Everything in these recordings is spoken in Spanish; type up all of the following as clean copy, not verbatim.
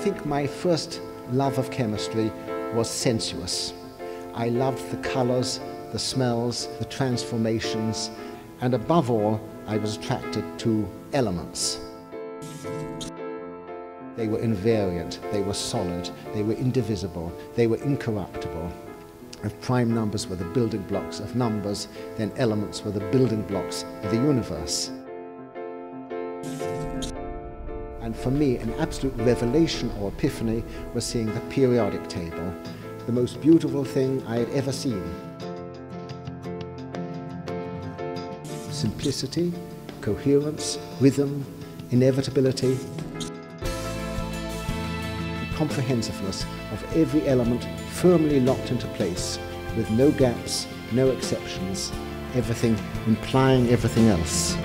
think my first love of chemistry was sensuous. I loved the colors, the smells, the transformations, and above all, I was attracted to elements. They were invariant, they were solid, they were indivisible, they were incorruptible. If prime numbers were the building blocks of numbers, then elements were the building blocks of the universe. And for me, an absolute revelation or epiphany was seeing the periodic table, the most beautiful thing I had ever seen. Simplicity, coherence, rhythm, inevitability, the comprehensiveness of every element firmly locked into place, with no gaps, no exceptions, everything implying everything else.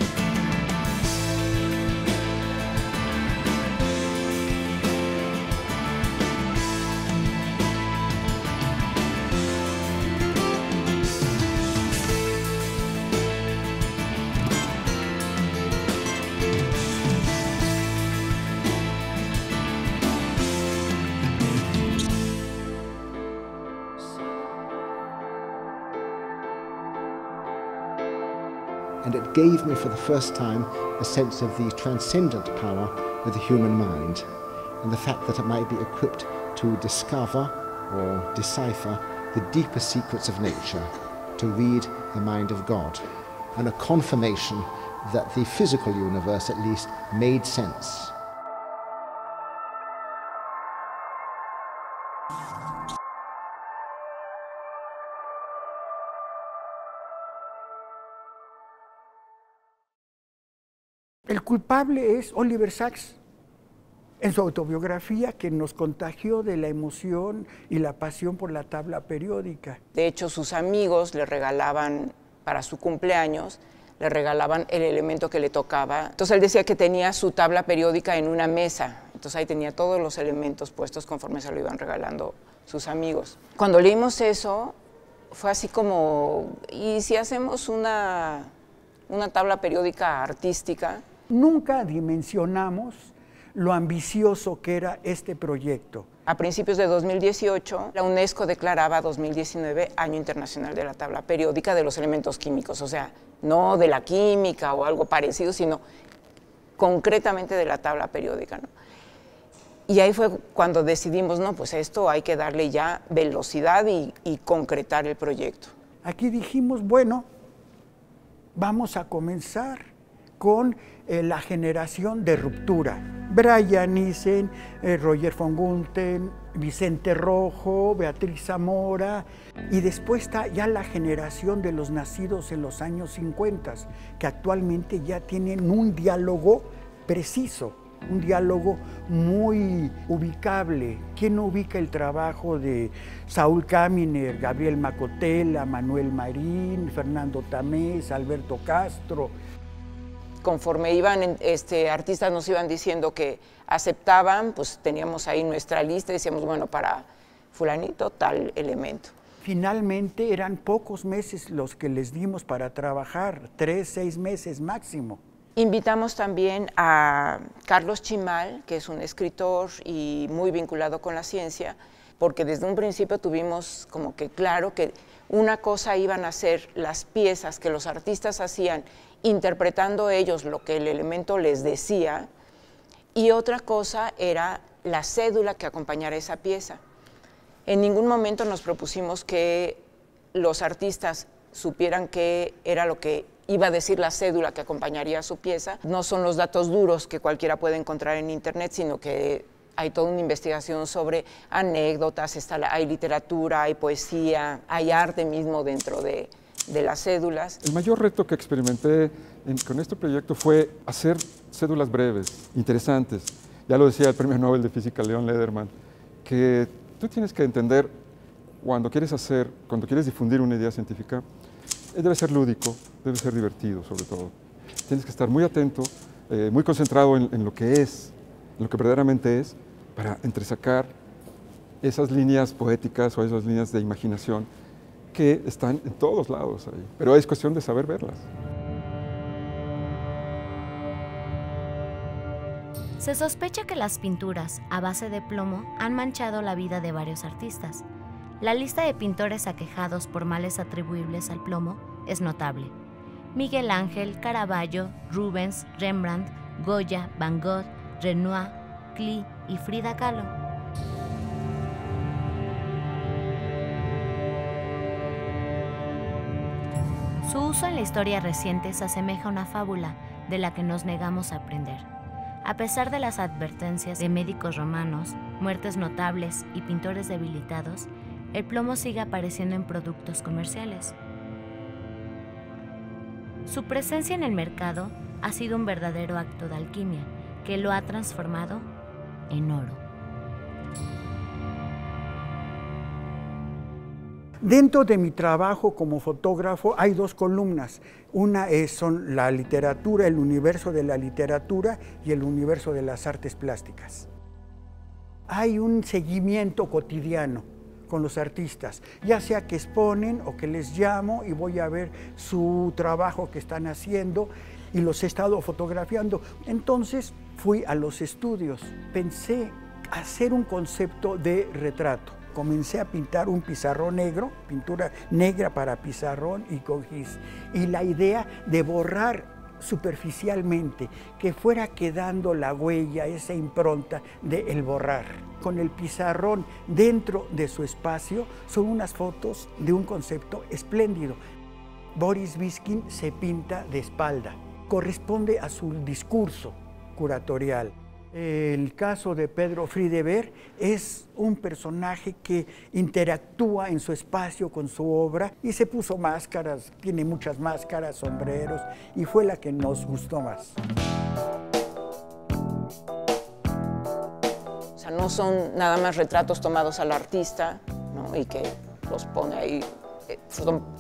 And it gave me for the first time a sense of the transcendent power of the human mind, and the fact that it might be equipped to discover or decipher the deeper secrets of nature, to read the mind of God, and a confirmation that the physical universe at least made sense. El culpable es Oliver Sacks, en su autobiografía, que nos contagió de la emoción y la pasión por la tabla periódica. De hecho, sus amigos le regalaban, para su cumpleaños, le regalaban el elemento que le tocaba. Entonces él decía que tenía su tabla periódica en una mesa, entonces ahí tenía todos los elementos puestos conforme se lo iban regalando sus amigos. Cuando leímos eso, fue así como, ¿y si hacemos una tabla periódica artística? Nunca dimensionamos lo ambicioso que era este proyecto. A principios de 2018, la UNESCO declaraba 2019 Año Internacional de la Tabla Periódica de los Elementos Químicos, o sea, no de la química o algo parecido, sino concretamente de la tabla periódica, ¿no? Y ahí fue cuando decidimos, no, pues esto hay que darle ya velocidad y concretar el proyecto. Aquí dijimos, bueno, vamos a comenzar con la generación de ruptura. Brian Nissen, Roger von Gunther, Vicente Rojo, Beatriz Zamora, y después está ya la generación de los nacidos en los años 50, que actualmente ya tienen un diálogo preciso, un diálogo muy ubicable. ¿Quién no ubica el trabajo de Saúl Kaminer, Gabriel Macotela, Manuel Marín, Fernando Tamés, Alberto Castro? Conforme iban, artistas nos iban diciendo que aceptaban, pues teníamos ahí nuestra lista y decíamos, bueno, para fulanito tal elemento. Finalmente eran pocos meses los que les dimos para trabajar, 3, 6 meses máximo. Invitamos también a Carlos Chimal, que es un escritor y muy vinculado con la ciencia, porque desde un principio tuvimos como que claro que una cosa iban a ser las piezas que los artistas hacían interpretando ellos lo que el elemento les decía, y otra cosa era la cédula que acompañara esa pieza. En ningún momento nos propusimos que los artistas supieran qué era lo que iba a decir la cédula que acompañaría a su pieza. No son los datos duros que cualquiera puede encontrar en internet, sino que hay toda una investigación sobre anécdotas, hay literatura, hay poesía, hay arte mismo dentro de las cédulas. El mayor reto que experimenté con este proyecto fue hacer cédulas breves, interesantes. Ya lo decía el Premio Nobel de Física Leon Lederman, que tú tienes que entender cuando quieres difundir una idea científica, debe ser lúdico, debe ser divertido sobre todo. Tienes que estar muy atento, muy concentrado en lo que es, en lo que verdaderamente es, para entresacar esas líneas poéticas o esas líneas de imaginación que están en todos lados ahí, pero es cuestión de saber verlas. Se sospecha que las pinturas a base de plomo han manchado la vida de varios artistas. La lista de pintores aquejados por males atribuibles al plomo es notable. Miguel Ángel, Caravaggio, Rubens, Rembrandt, Goya, Van Gogh, Renoir, Klee y Frida Kahlo. Su uso en la historia reciente se asemeja a una fábula de la que nos negamos a aprender. A pesar de las advertencias de médicos romanos, muertes notables y pintores debilitados, el plomo sigue apareciendo en productos comerciales. Su presencia en el mercado ha sido un verdadero acto de alquimia que lo ha transformado en oro. Dentro de mi trabajo como fotógrafo hay dos columnas. Una son la literatura, el universo de la literatura y el universo de las artes plásticas. Hay un seguimiento cotidiano con los artistas, ya sea que exponen o que les llamo y voy a ver su trabajo que están haciendo y los he estado fotografiando. Entonces fui a los estudios, pensé hacer un concepto de retrato. Comencé a pintar un pizarrón negro, pintura negra para pizarrón y con gis. Y la idea de borrar superficialmente, que fuera quedando la huella, esa impronta del borrar. Con el pizarrón dentro de su espacio, son unas fotos de un concepto espléndido. Boris Vischkin se pinta de espalda, corresponde a su discurso curatorial. El caso de Pedro Friedeberg es un personaje que interactúa en su espacio con su obra y se puso máscaras, tiene muchas máscaras, sombreros, y fue la que nos gustó más. O sea, no son nada más retratos tomados al artista, ¿no? Y que los pone ahí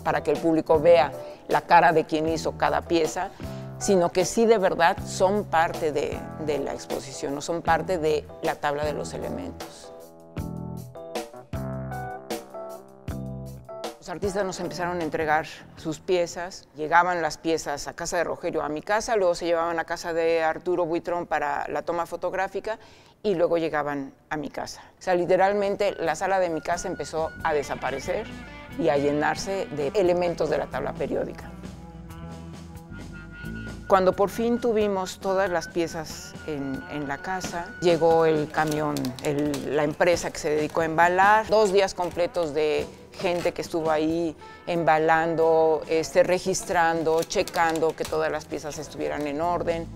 para que el público vea la cara de quien hizo cada pieza, sino que sí de verdad son parte de la exposición, no son parte de la tabla de los elementos. Los artistas nos empezaron a entregar sus piezas, llegaban las piezas a casa de Rogelio, a mi casa, luego se llevaban a casa de Arturo Buitrón para la toma fotográfica y luego llegaban a mi casa. O sea, literalmente la sala de mi casa empezó a desaparecer y a llenarse de elementos de la tabla periódica. Cuando por fin tuvimos todas las piezas en la casa, llegó el camión, la empresa que se dedicó a embalar, 2 días completos de gente que estuvo ahí embalando, registrando, checando que todas las piezas estuvieran en orden.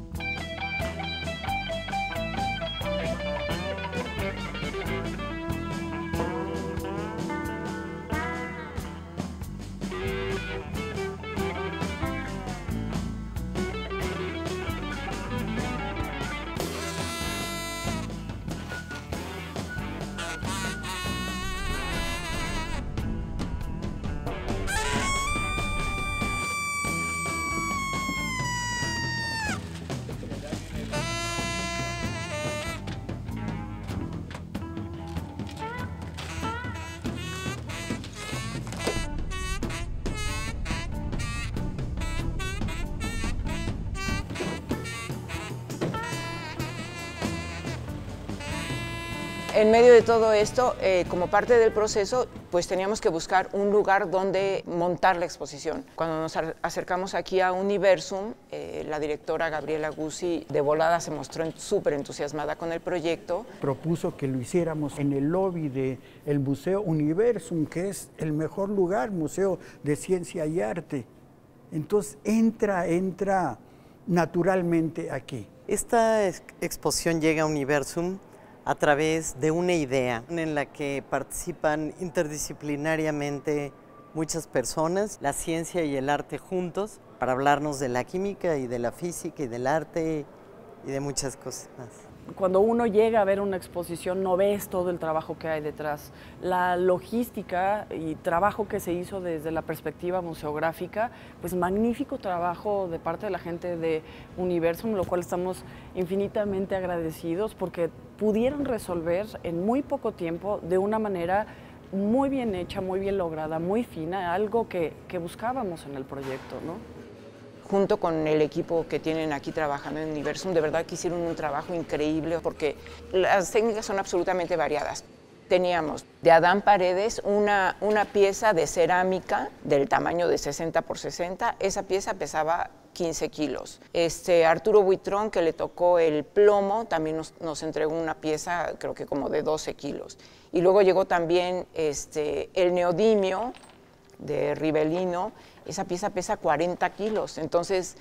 En medio de todo esto, como parte del proceso, pues teníamos que buscar un lugar donde montar la exposición. Cuando nos acercamos aquí a Universum, la directora Gabriela Guzzi de volada se mostró súper entusiasmada con el proyecto. Propuso que lo hiciéramos en el lobby del Museo Universum, que es el mejor lugar, museo de ciencia y arte. Entonces entra naturalmente aquí. Esta exposición llega a Universum a través de una idea en la que participan interdisciplinariamente muchas personas, la ciencia y el arte juntos, para hablarnos de la química y de la física y del arte y de muchas cosas más. Cuando uno llega a ver una exposición no ves todo el trabajo que hay detrás. La logística y trabajo que se hizo desde la perspectiva museográfica, pues magnífico trabajo de parte de la gente de Universum, lo cual estamos infinitamente agradecidos porque pudieron resolver en muy poco tiempo de una manera muy bien hecha, muy bien lograda, muy fina, algo que buscábamos en el proyecto, ¿no? junto con el equipo que tienen aquí trabajando en Universum, de verdad que hicieron un trabajo increíble porque las técnicas son absolutamente variadas. Teníamos de Adán Paredes una pieza de cerámica del tamaño de 60 por 60, esa pieza pesaba 15 kilos. Arturo Buitrón, que le tocó el plomo, también nos entregó una pieza creo que como de 12 kilos. Y luego llegó también el neodimio de Ribelino, esa pieza pesa 40 kilos, entonces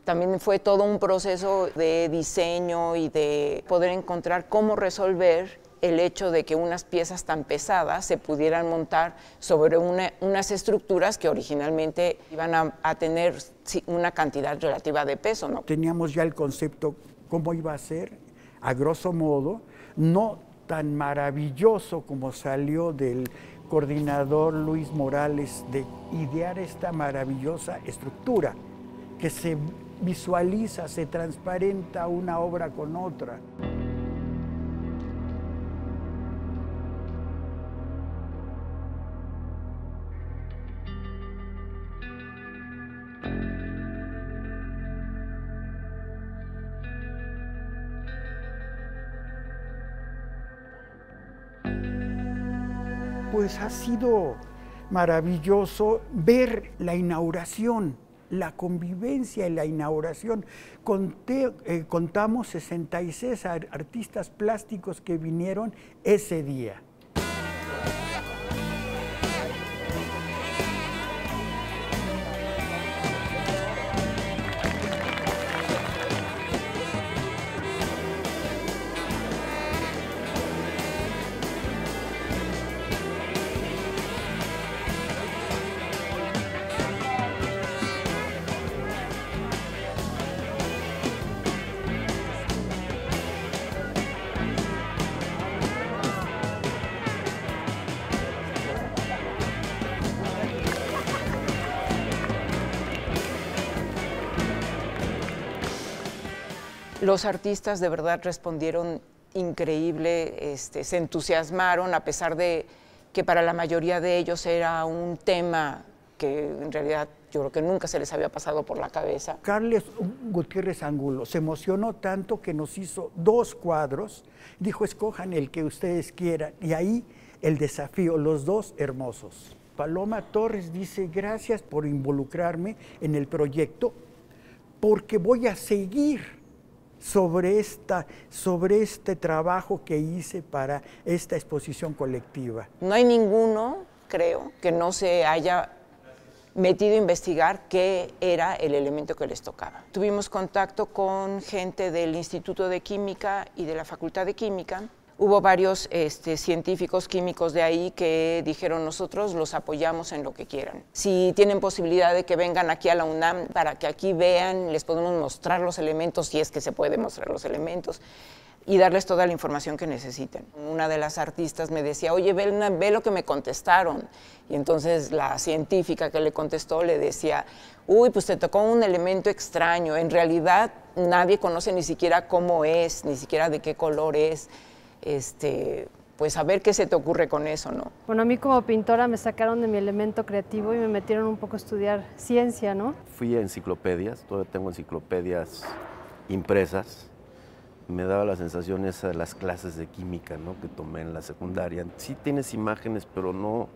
también fue todo un proceso de diseño y de poder encontrar cómo resolver el hecho de que unas piezas tan pesadas se pudieran montar sobre unas estructuras que originalmente iban a tener una cantidad relativa de peso, ¿no? Teníamos ya el concepto cómo iba a ser, a grosso modo, no tan maravilloso como salió del coordinador Luis Morales de idear esta maravillosa estructura que se visualiza, se transparenta una obra con otra. Pues ha sido maravilloso ver la inauguración, la convivencia en la inauguración. Contamos 66 artistas plásticos que vinieron ese día. Los artistas de verdad respondieron increíble, se entusiasmaron, a pesar de que para la mayoría de ellos era un tema que en realidad yo creo que nunca se les había pasado por la cabeza. Carles Gutiérrez Angulo se emocionó tanto que nos hizo 2 cuadros, dijo escojan el que ustedes quieran, y ahí el desafío, los 2 hermosos. Paloma Torres dice gracias por involucrarme en el proyecto porque voy a seguir sobre este trabajo que hice para esta exposición colectiva. No hay ninguno, creo, que no se haya metido a investigar qué era el elemento que les tocaba. Tuvimos contacto con gente del Instituto de Química y de la Facultad de Química. Hubo varios científicos químicos de ahí que dijeron nosotros los apoyamos en lo que quieran. Si tienen posibilidad de que vengan aquí a la UNAM para que aquí vean, les podemos mostrar los elementos, si es que se puede mostrar los elementos, y darles toda la información que necesiten. Una de las artistas me decía, oye, ve lo que me contestaron. Y entonces la científica que le contestó le decía, uy, pues te tocó un elemento extraño. En realidad nadie conoce ni siquiera cómo es, ni siquiera de qué color es. Pues a ver qué se te ocurre con eso, ¿no? Bueno, a mí como pintora me sacaron de mi elemento creativo y me metieron un poco a estudiar ciencia, ¿no? Fui a enciclopedias, todavía tengo enciclopedias impresas. Me daba la sensación esa de las clases de química, ¿no?, que tomé en la secundaria. Sí tienes imágenes, pero no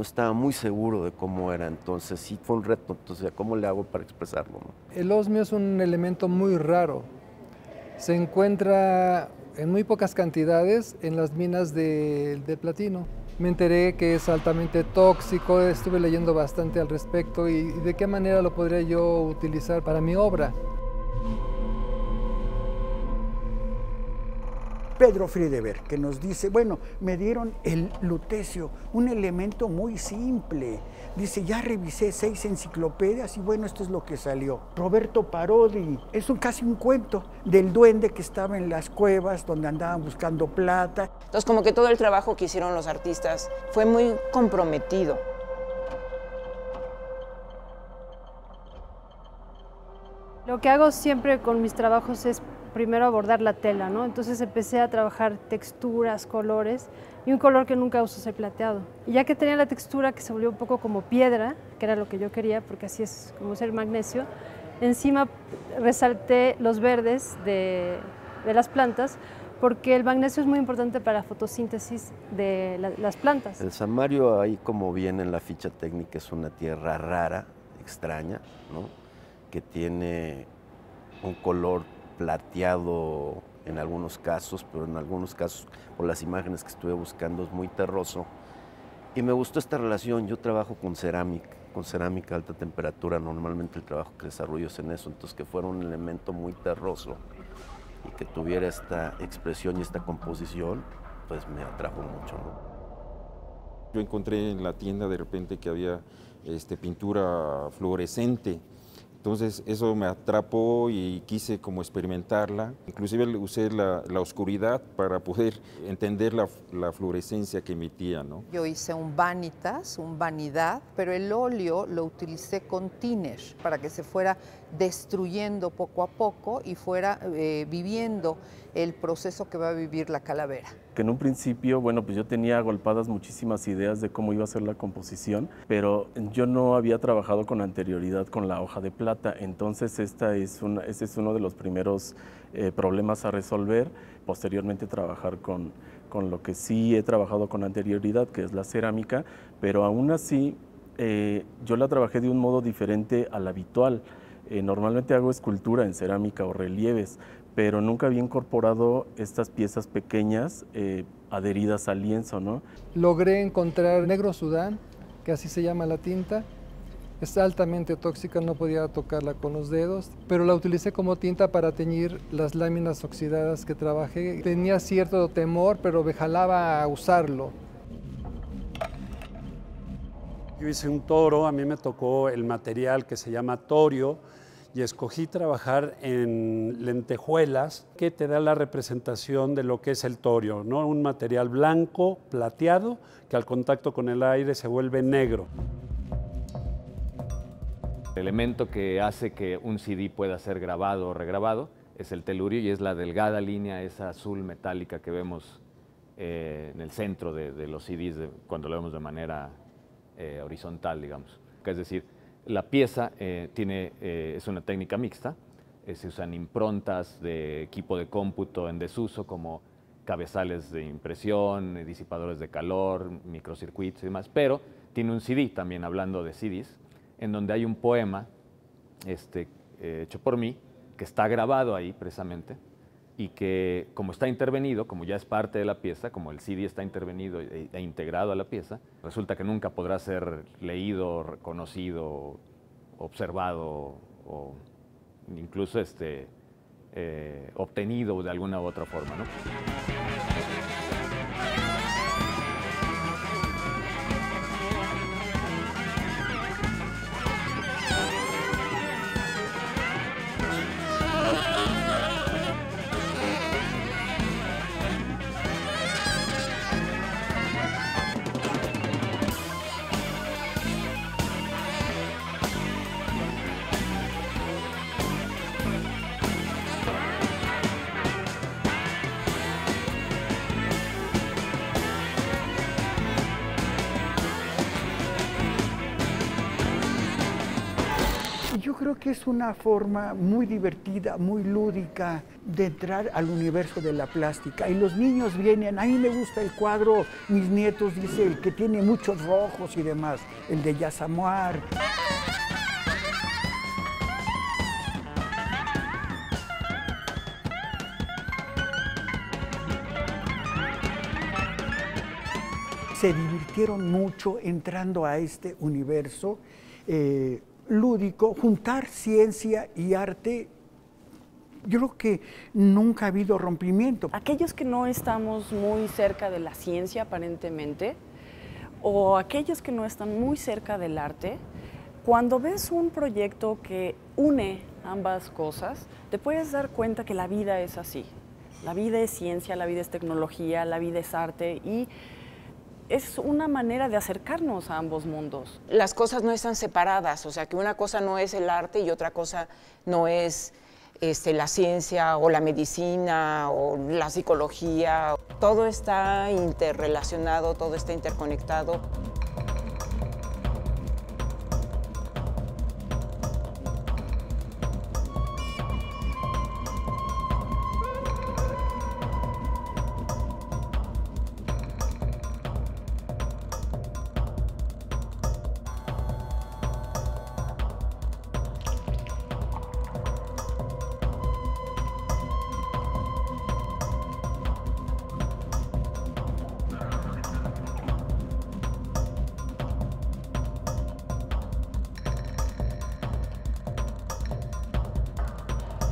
estaba muy seguro de cómo era, entonces sí fue un reto. Entonces, ¿cómo le hago para expresarlo, no? El osmio es un elemento muy raro. Se encuentra en muy pocas cantidades en las minas de platino. Me enteré que es altamente tóxico, estuve leyendo bastante al respecto y de qué manera lo podría yo utilizar para mi obra. Pedro Friedeberg, que nos dice, bueno, me dieron el lutecio, un elemento muy simple. Dice, ya revisé 6 enciclopedias y bueno, esto es lo que salió. Roberto Parodi, es casi un cuento del duende que estaba en las cuevas donde andaban buscando plata. Entonces, como que todo el trabajo que hicieron los artistas fue muy comprometido. Lo que hago siempre con mis trabajos es primero abordar la tela, ¿no? Entonces empecé a trabajar texturas, colores, y un color que nunca uso es el plateado. Y ya que tenía la textura que se volvió un poco como piedra, que era lo que yo quería, porque así es como es el magnesio, Encima resalté los verdes de las plantas, porque el magnesio es muy importante para la fotosíntesis de las plantas. El samario, ahí como viene en la ficha técnica, es una tierra rara, extraña, ¿no? Que tiene un color plateado en algunos casos, pero en algunos casos, por las imágenes que estuve buscando, es muy terroso. Y me gustó esta relación. Yo trabajo con cerámica a alta temperatura. Normalmente el trabajo que desarrollo es en eso, entonces que fuera un elemento muy terroso y que tuviera esta expresión y esta composición, pues me atrajo mucho, ¿no? Yo encontré en la tienda de repente que había pintura fluorescente, entonces eso me atrapó y quise como experimentarla. Inclusive usé la oscuridad para poder entender la fluorescencia que emitía, ¿no? Yo hice un vanitas, un vanidad, pero el óleo lo utilicé con thinner para que se fuera destruyendo poco a poco y fuera viviendo el proceso que va a vivir la calavera. Que en un principio, bueno, pues yo tenía agolpadas muchísimas ideas de cómo iba a ser la composición, pero yo no había trabajado con anterioridad con la hoja de plata, entonces este es uno de los primeros problemas a resolver. Posteriormente trabajar con lo que sí he trabajado con anterioridad, que es la cerámica, pero aún así yo la trabajé de un modo diferente al habitual. Normalmente hago escultura en cerámica o relieves, pero nunca había incorporado estas piezas pequeñas adheridas al lienzo, ¿no? Logré encontrar negro Sudán, que así se llama la tinta. Es altamente tóxica, no podía tocarla con los dedos, pero la utilicé como tinta para teñir las láminas oxidadas que trabajé. Tenía cierto temor, pero me jalaba a usarlo. Yo hice un toro, a mí me tocó el material que se llama torio, y escogí trabajar en lentejuelas, que te da la representación de lo que es el torio, ¿no? Un material blanco, plateado, que al contacto con el aire se vuelve negro. El elemento que hace que un CD pueda ser grabado o regrabado es el telurio y es la delgada línea, esa azul metálica que vemos en el centro de los CDs cuando lo vemos de manera horizontal, digamos. Es decir, la pieza es una técnica mixta, se usan improntas de equipo de cómputo en desuso como cabezales de impresión, disipadores de calor, microcircuitos y demás, pero tiene un CD también, hablando de CDs, en donde hay un poema hecho por mí, que está grabado ahí precisamente, y que como está intervenido, como ya es parte de la pieza, como el CD está intervenido e integrado a la pieza, resulta que nunca podrá ser leído, reconocido, observado o incluso obtenido de alguna u otra forma, ¿no? Yo creo que es una forma muy divertida, muy lúdica de entrar al universo de la plástica. Y los niños vienen, a mí me gusta el cuadro, mis nietos dicen, el que tiene muchos rojos y demás, el de Yasamuar. Se divirtieron mucho entrando a este universo lúdico, juntar ciencia y arte. Yo creo que nunca ha habido rompimiento. Aquellos que no estamos muy cerca de la ciencia aparentemente, o aquellos que no están muy cerca del arte, cuando ves un proyecto que une ambas cosas, te puedes dar cuenta que la vida es así. La vida es ciencia, la vida es tecnología, la vida es arte y es una manera de acercarnos a ambos mundos. Las cosas no están separadas, o sea que una cosa no es el arte y otra cosa no es la ciencia o la medicina o la psicología. Todo está interrelacionado, todo está interconectado.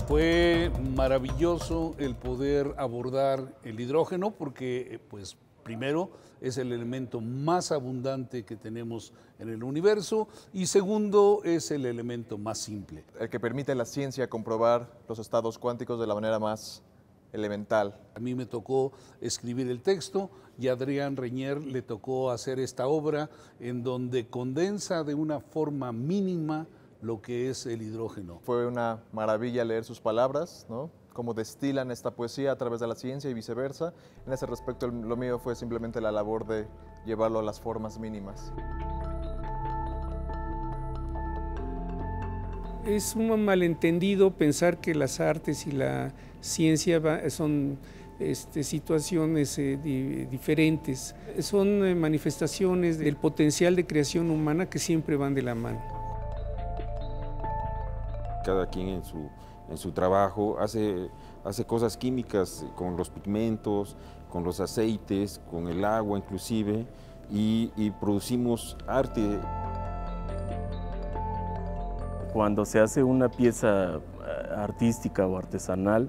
Fue maravilloso el poder abordar el hidrógeno porque, pues, primero, es el elemento más abundante que tenemos en el universo y segundo, es el elemento más simple. El que permite a la ciencia comprobar los estados cuánticos de la manera más elemental. A mí me tocó escribir el texto y a Adrián Reñer le tocó hacer esta obra en donde condensa de una forma mínima lo que es el hidrógeno. Fue una maravilla leer sus palabras, ¿no? Cómo destilan esta poesía a través de la ciencia y viceversa. En ese respecto, lo mío fue simplemente la labor de llevarlo a las formas mínimas. Es un malentendido pensar que las artes y la ciencia son situaciones diferentes. Son manifestaciones del potencial de creación humana que siempre van de la mano. Cada quien en su trabajo hace cosas químicas con los pigmentos, con los aceites, con el agua inclusive, y producimos arte. Cuando se hace una pieza artística o artesanal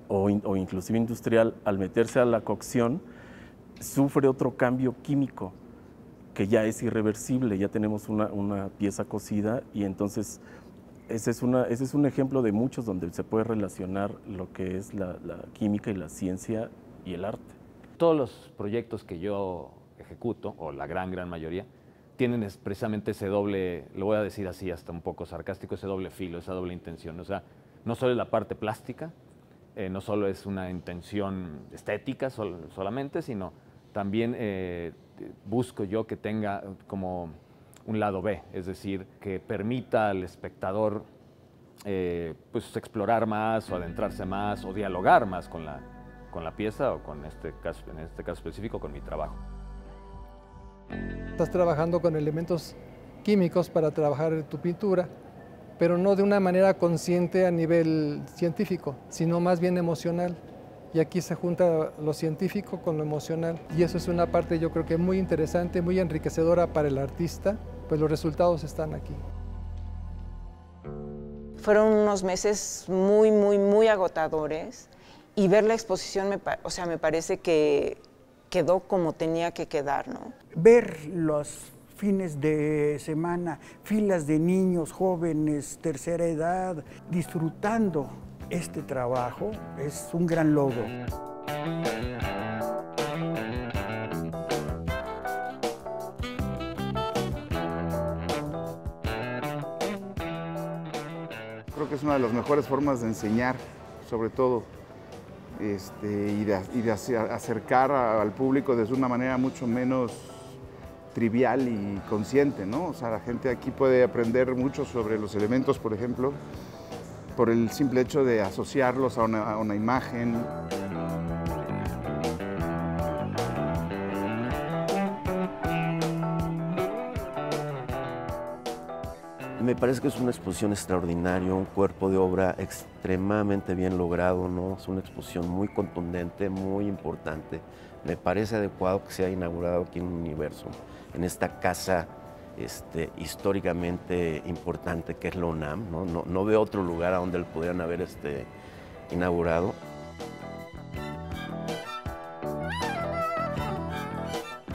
o inclusive industrial, al meterse a la cocción, sufre otro cambio químico que ya es irreversible, ya tenemos una pieza cocida y entonces ese es un ejemplo de muchos donde se puede relacionar lo que es la química y la ciencia y el arte. Todos los proyectos que yo ejecuto, o la gran mayoría, tienen precisamente ese doble, lo voy a decir así hasta un poco sarcástico, ese doble filo, esa doble intención. O sea, no solo es la parte plástica, no solo es una intención estética solamente, sino también busco yo que tenga como un lado B, es decir, que permita al espectador pues explorar más o adentrarse más o dialogar más con la pieza o en este caso específico con mi trabajo. Estás trabajando con elementos químicos para trabajar tu pintura, pero no de una manera consciente a nivel científico, sino más bien emocional. Y aquí se junta lo científico con lo emocional. Y eso es una parte, yo creo que muy interesante, muy enriquecedora para el artista, pues los resultados están aquí. Fueron unos meses muy agotadores y ver la exposición, me parece que quedó como tenía que quedar, ¿no? Ver los fines de semana, filas de niños, jóvenes, tercera edad, disfrutando este trabajo, es un gran logro. Creo que es una de las mejores formas de enseñar, sobre todo, y de acercar al público de una manera mucho menos trivial y consciente, ¿no? O sea, la gente aquí puede aprender mucho sobre los elementos, por ejemplo, por el simple hecho de asociarlos a una imagen. Me parece que es una exposición extraordinaria, un cuerpo de obra extremadamente bien logrado, ¿no? Es una exposición muy contundente, muy importante. Me parece adecuado que sea inaugurado aquí en Universum, en esta casa históricamente importante que es la UNAM, ¿no? No veo otro lugar a donde lo pudieran haber inaugurado.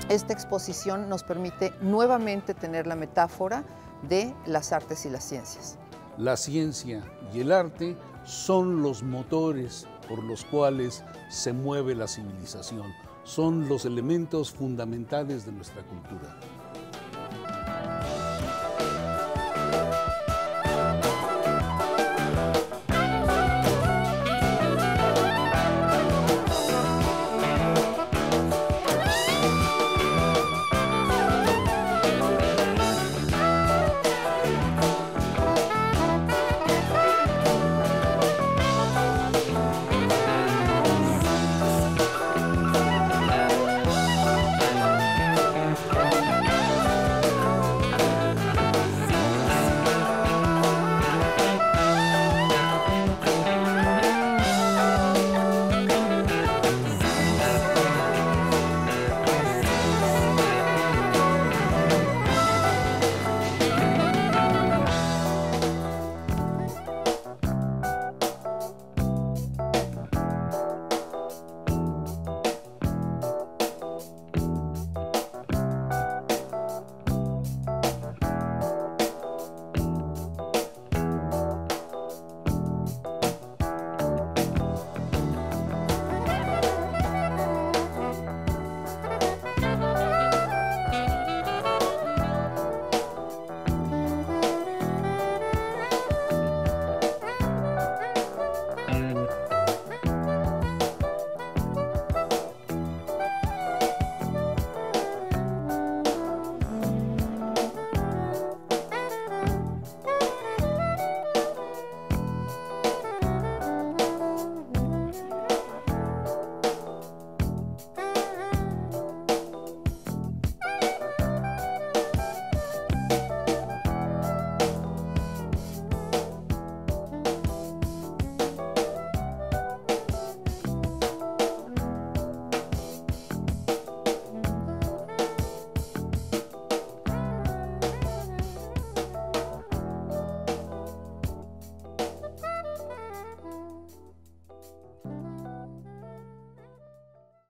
Esta exposición nos permite nuevamente tener la metáfora de las artes y las ciencias. La ciencia y el arte son los motores por los cuales se mueve la civilización, son los elementos fundamentales de nuestra cultura.